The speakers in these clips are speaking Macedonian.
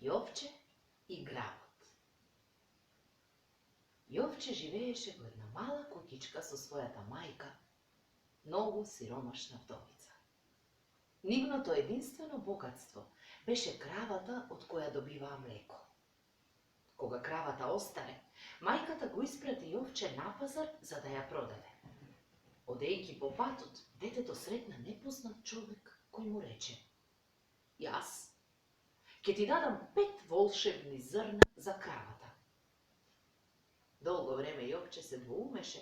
Jovče i gravot. Jovče živeješe go jedna mala kutička со својата мајка, многу сиромашна вдовица. Нивното единствено богатство беше кравата од која добиваа млеко. Кога кравата остаре, мајката го испрати Јовче на пазар за да ја продаде. Одејќи по патот, детето сретна непознат човек кој му рече: "Јас ќе ти дадам 5 волшебни зрна за кравата." Долго време Јовче се двоумеше,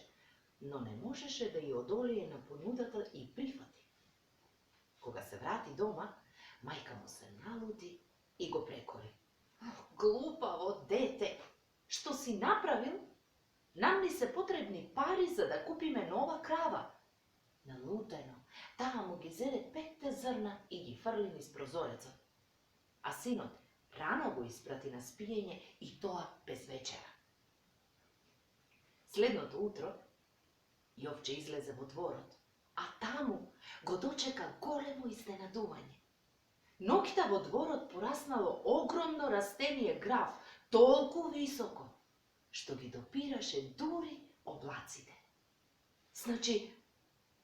но не можеше да ја одолее на понудата и прифати. Кога се врати дома, мајка му се налути и го прекори: "Глупаво дете, што си направил? Нам ни се потребни пари за да купиме нова крава." Налутено, таа му ги зеде 5 зрна и ги фрли низ прозорецот. А синот рано го испрати на спиење и тоа без вечера. Следното утро, Јовче излезе во дворот, а таму го дочека големо изненадување. Ноќта во дворот пораснало огромно растение грав, толку високо, што ги допираше дури облаците. Значи,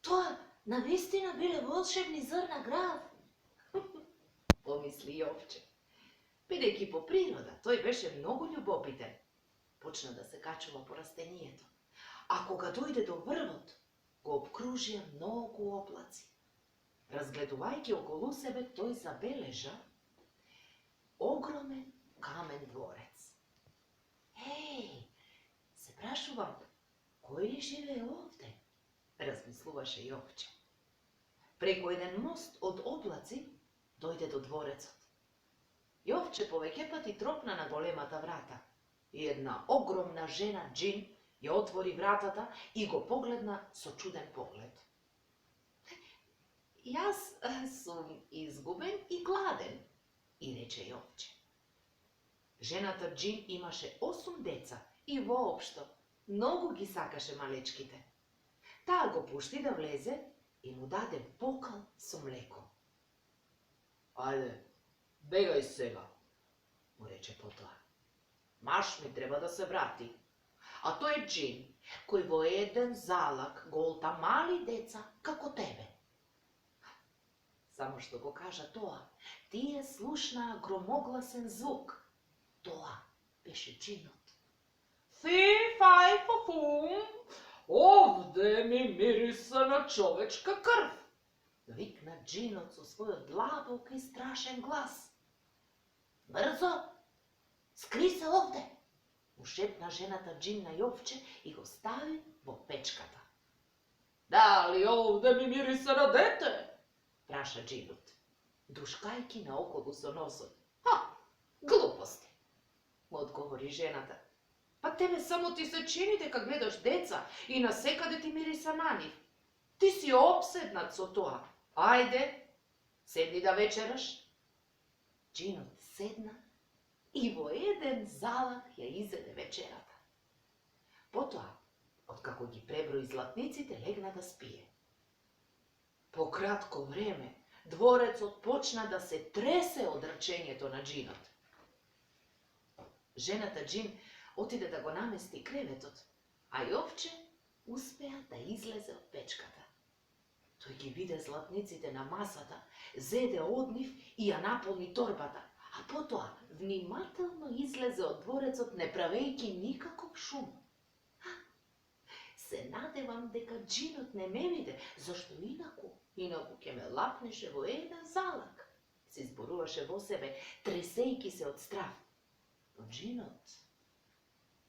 тоа навистина биле волшебни зрна грав, помисли Јовче. Бидејќи по природа тој беше многу љубопитен, почна да се качува по растенијето. А кога дојде до врвот, го обкружија многу облаци. Разгледувајќи околу себе, тој забележа огромен камен дворец. "Еј, се прашувам, кој ли живее овде?" размислуваше Јовче. Преку еден мост од облаци дојде до дворецот. Јовче повеќе пати тропна на големата врата и една огромна жена џин ја отвори вратата и го погледна со чуден поглед. "Јас сум изгубен и гладен," и рече Јовче. Жената џин имаше 8 деца и воопшто многу ги сакаше малечките. Таа го пушти да влезе и му даде бокал со млеко. "Ајде, бегај сега," му рече потоа. "Маш ми треба да се врати. А тој џин, кој во еден залак голта мали деца како тебе." Само што го кажа тоа, тие слушнаа громогласен звук. Тоа беше џинот. "Фи, фај, фу, овде ми мириса на човечка крв," викна џинот со својот длабок и страшен глас. "Брзо, скри се овде," му шепна жената џин на Јовче и го стави во печката. "Дали овде ми мириса на дете?" праша џинот, душкајки наоколу со носот. Глупости," му одговори жената. "Па тебе само ти се чини дека гледаш деца и насекаде ти мириса на нив. Ти си опседнат со тоа. Ајде, седни да вечераш." Џинот седна и во еден залак ја изеде вечерата. Потоа, откако ги преброи златниците, легна да спие. По кратко време, дворецот почна да се тресе од рчењето на џинот. Жената џин отиде да го намести креветот, а Јовче успеа да излезе од печката. Тој ги виде златниците на масата, зеде од нив и ја наполни торбата, а потоа внимателно излезе од дворецот не правејќи никаков шум. "Се надевам дека џинот не ме виде, зашто инаку ќе ме лапнеше во еден залак," се изборуваше во себе, тресејќи се од страв. Но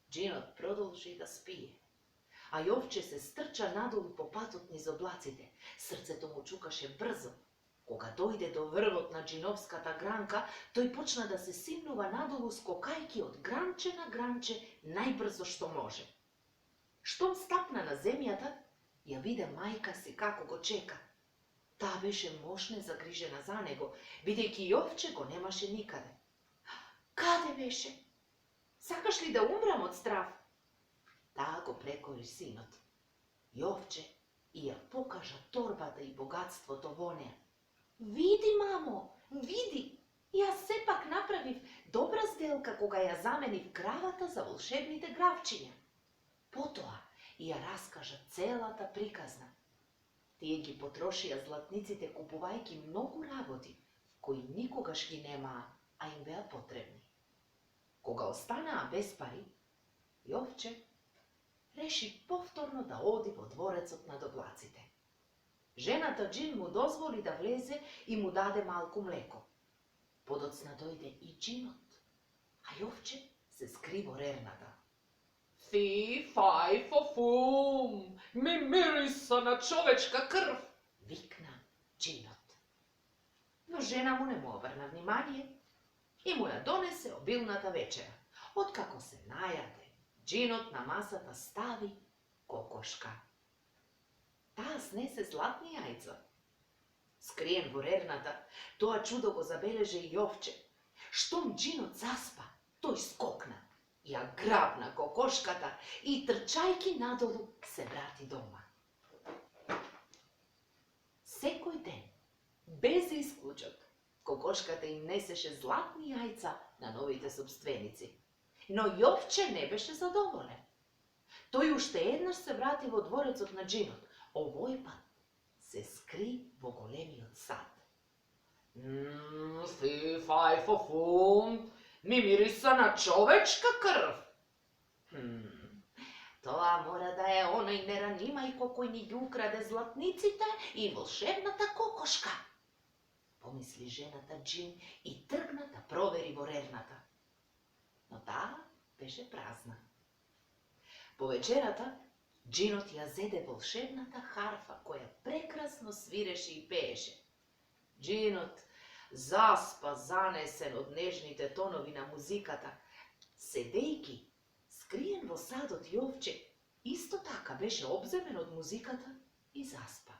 џинот продолжи да спие. А Јовче се стрча надолу по патот низ облаците. Срцето му чукаше брзо. Кога дојде до врвот на џиновската гранка, тој почна да се симнува надолу скокајќи од гранче на гранче најбрзо што може. Штом стапна на земјата, ја виде мајка си како го чека. Таа беше мошне загрижена за него, бидејќи Јовче го немаше никаде. "Каде беше? Сакаш ли да умрам од страв?" Таа го прекори синот. Јовче и ја покажа торбата и богатството во неа. "Види, мамо, види, Јас сепак направив добра сделка кога ја заменив кравата за волшебните гравчиња. Потоа ја раскажа целата приказна. Тие ги потрошија златниците купувајќи многу работи, кои никогаш ги немаа, а им беа потребни. Кога останаа без пари, Јовче реши повторно да оди во дворецот на доблаците. Жената Џин му дозволи да влезе и му даде малку млеко. Подоцна дојде и џинот, а Јовче се скри во рерната. Фи, фај, фофум, ми мириса на човечка крв, викна џинот. Но жена му не му обрна внимание и му ја донесе обилната вечера. Откако се најаде, џинот на масата стави кокошка. Таа снесе златни јајца. Скриен во рерната, тоа чудо го забележа и Јовче. Штом џинот заспа, тој скокна, ја грабна кокошката и трчајки надолу се врати дома. Секој ден, без исклучок, кокошката им несеше златни јајца на новите собственици. Но Јовче не беше задоволен. Тој уште еднаш се врати во дворецот на џинот. Овој пат се скри во големиот сад. Фи, фај, фофум, ми мириса на човечка крв. Тоа мора да е оној неранимајко кој ни ги украде златниците и волшебната кокошка, помисли жената Џин и тргна да провери во рерната. Но таа беше празна. По вечерата, џинот ја зеде волшебната харфа, која прекрасно свиреше и пееше. Џинот заспа занесен од нежните тонови на музиката. Седејки, скриен во садот, Јовче исто така беше обземен од музиката и заспа.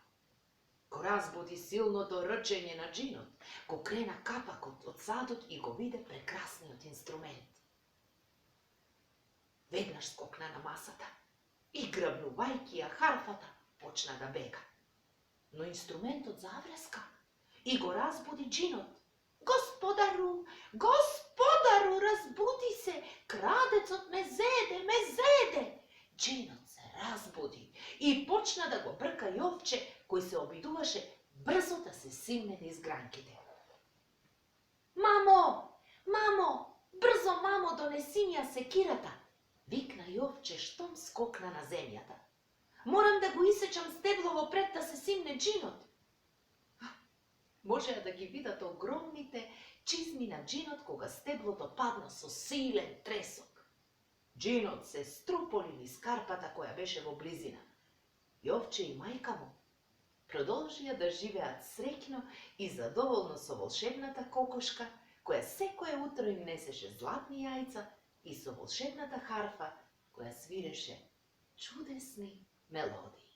Го разбуди силното рчење на џинот, го крена капакот од садот и го виде прекрасниот инструмент. Веднаш скокна на масата и грабнувајќи ја харфата, почна да бега. Но инструментот завреска и го разбуди џинот. Господару, господару, разбуди се, крадецот ме зеде, ме зеде. Џинот се разбуди и почна да го брка Јовче, кој се обидуваше брзо да се симне низ гранките. Мамо, мамо, брзо мамо, донеси ми ја секирата, викна Јовче штом скокна на земјата. Морам да го исечам стеблово пред да се симне џинот. Можеа да ги видат огромните чизми на џинот кога стеблото падна со силен тресок. Џинот се струполи низ карпата која беше во близина. Јовче и мајка му продолжија да живеат среќно и задоволно со волшебната кокошка, која секое утро им несеше златни јајца и со волшебната харфа, која свиреше чудесни мелодии.